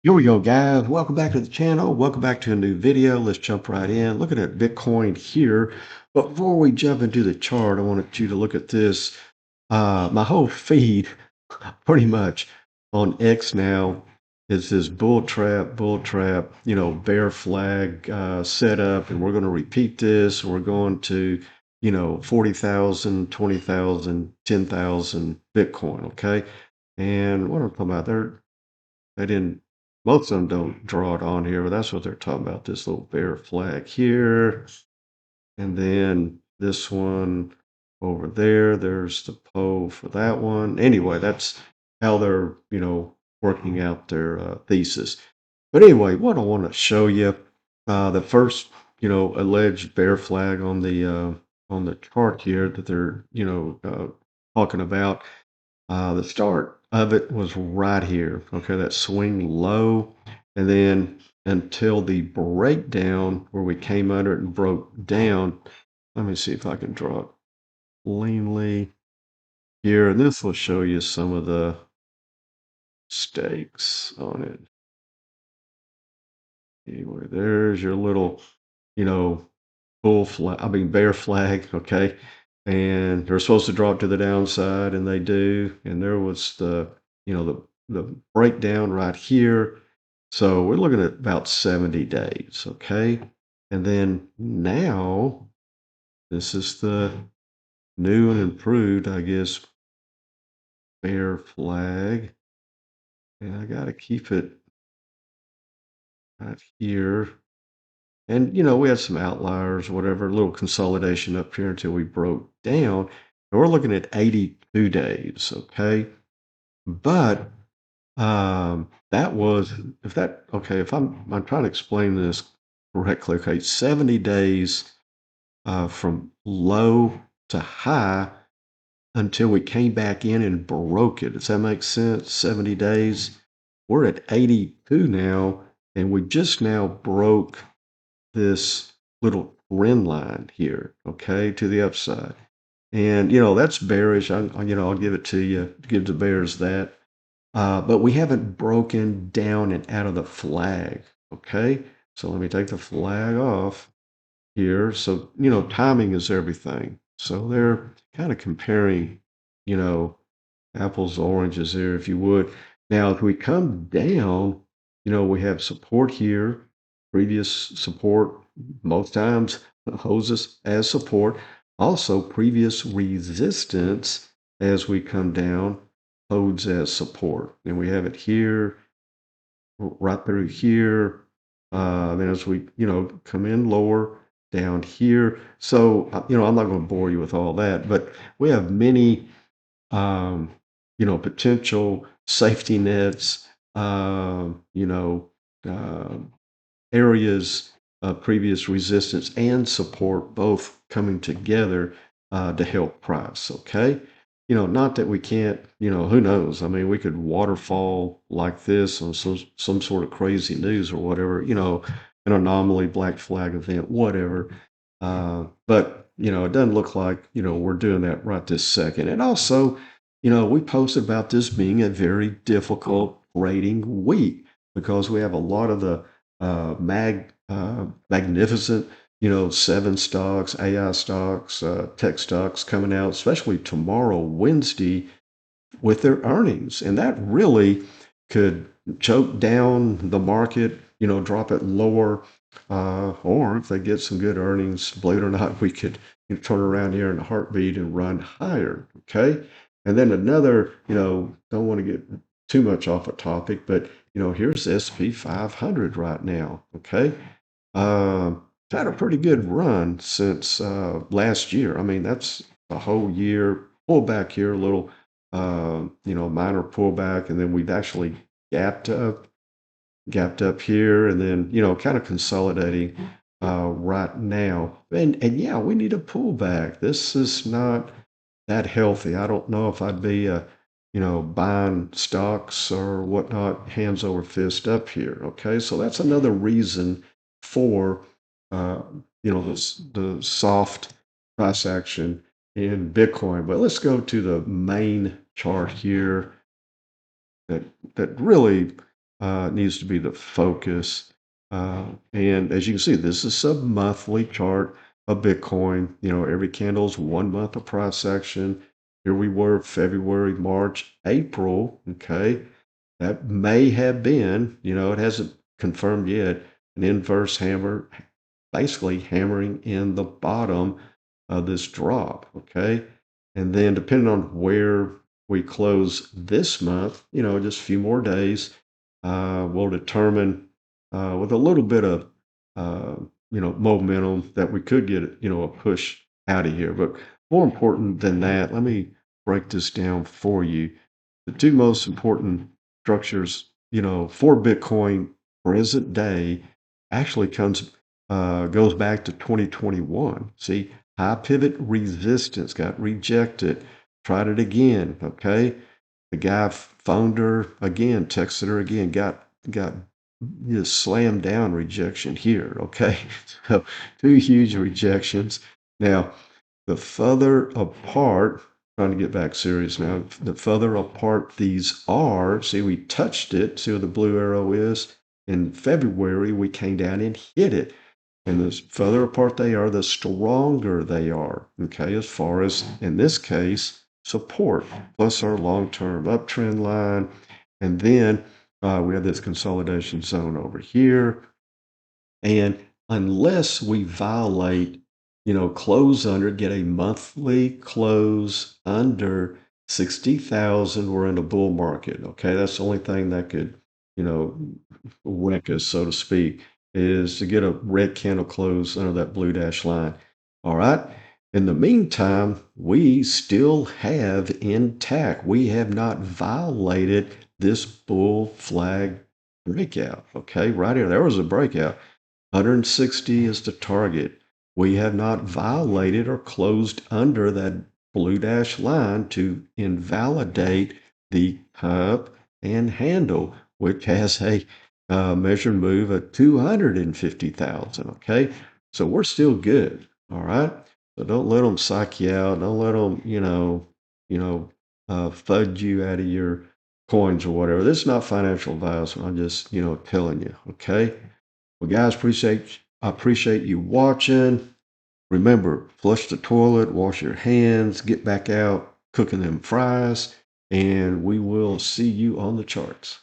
Here we go, guys. Welcome back to the channel. Welcome back to a new video. Let's jump right in. Looking at Bitcoin here. But before we jump into the chart, I wanted you to look at this. My whole feed, pretty much on X now, is this bull trap, bear flag setup. And we're going to repeat this. We're going to, 40,000, 20,000, 10,000 Bitcoin. Okay. And what I'm talking about there, they didn't, most of them don't draw it on here, but that's what they're talking about. This little bear flag here. And then this one over there, there's the pole for that one. Anyway, that's how they're, working out their thesis. But anyway, what I want to show you, the first, alleged bear flag on the chart here that they're, talking about. The start of it was right here. Okay, that swing low, and then until the breakdown where we came under it and broke down. Let me see if I can draw it cleanly here, and this will show you some of the stakes on it. Anyway, there's your little, you know, bear flag. Okay, and they're supposed to drop to the downside, and they do. And there was the breakdown right here. So we're looking at about 70 days. Okay, and then now this is the new and improved, I guess, bear flag, and I got to keep it right here. And, we had some outliers, whatever, a little consolidation up here until we broke down. And we're looking at 82 days, okay? But that was, if I'm trying to explain this correctly, okay, 70 days from low to high until we came back in and broke it. Does that make sense? 70 days. We're at 82 now, and we just now broke this little trend line here, okay, to the upside. And, that's bearish. I'll give it to you, give the bears that. But we haven't broken down and out of the flag, okay? So let me take the flag off here. So, timing is everything. So they're kind of comparing, you know, apples to oranges there, if you would. Now, if we come down, we have support here, previous support, most times holds us as support. Also, previous resistance as we come down holds as support. And we have it here, right through here. Then as we, come in lower down here. So, I'm not going to bore you with all that, but we have many potential safety nets, uh, areas of previous resistance and support both coming together to help price. Okay. Not that we can't, who knows? I mean, we could waterfall like this on some sort of crazy news or whatever, an anomaly, black flag event, whatever. But, it doesn't look like, we're doing that right this second. And also, we posted about this being a very difficult rating week because we have a lot of the magnificent, seven stocks, AI stocks, tech stocks coming out, especially tomorrow, Wednesday, with their earnings. And that really could choke down the market, drop it lower. Or if they get some good earnings, believe it or not, we could turn around here in a heartbeat and run higher. Okay. And then another, don't want to get too much off a topic, but here's SP 500 right now. Okay. It's had a pretty good run since last year. I mean, that's a whole year pullback here, a little, minor pullback, and then we've actually gapped up here, and then kind of consolidating right now. And yeah, we need a pullback. This is not that healthy. I don't know if I'd be buying stocks or whatnot, hands over fist up here. Okay, so that's another reason for uh, the soft price action in Bitcoin. But let's go to the main chart here that really needs to be the focus. And as you can see, this is a monthly chart of Bitcoin. You know, every candle is 1 month of price action. Here we were, February, March, April. Okay. That may have been, you know, it hasn't confirmed yet, an inverse hammer, basically hammering in the bottom of this drop. Okay. And then depending on where we close this month, you know, just a few more days, will determine with a little bit of, uh, you know, momentum that we could get, you know, a push out of here. But more important than that, let me break this down for you. The two most important structures, you know, for Bitcoin present day actually goes back to 2021. See, high pivot resistance got rejected. Tried it again. Okay. The guy phoned her again, texted her again, got just slammed down rejection here. Okay. So two huge rejections. Now, the further apart, trying to get back serious now, the further apart these are, see, we touched it, see where the blue arrow is? In February, we came down and hit it. And the further apart they are, the stronger they are, okay, as far as, in this case, support, plus our long-term uptrend line. And then we have this consolidation zone over here. And unless we violate, you know, close under, get a monthly close under 60,000, we're in a bull market. Okay. That's the only thing that could, you know, wreck us, so to speak, is to get a red candle close under that blue dash line. All right. In the meantime, we still have intact. We have not violated this bull flag breakout. Okay. Right here, there was a breakout. 160 is the target. We have not violated or closed under that blue dash line to invalidate the cup and handle, which has a measured move of 250,000. Okay. So we're still good. All right. So don't let them psych you out. Don't let them, FUD you out of your coins or whatever. This is not financial advice. I'm just, telling you. Okay. Well, guys, I appreciate you watching. Remember, flush the toilet, wash your hands, get back out cooking them fries, and we will see you on the charts.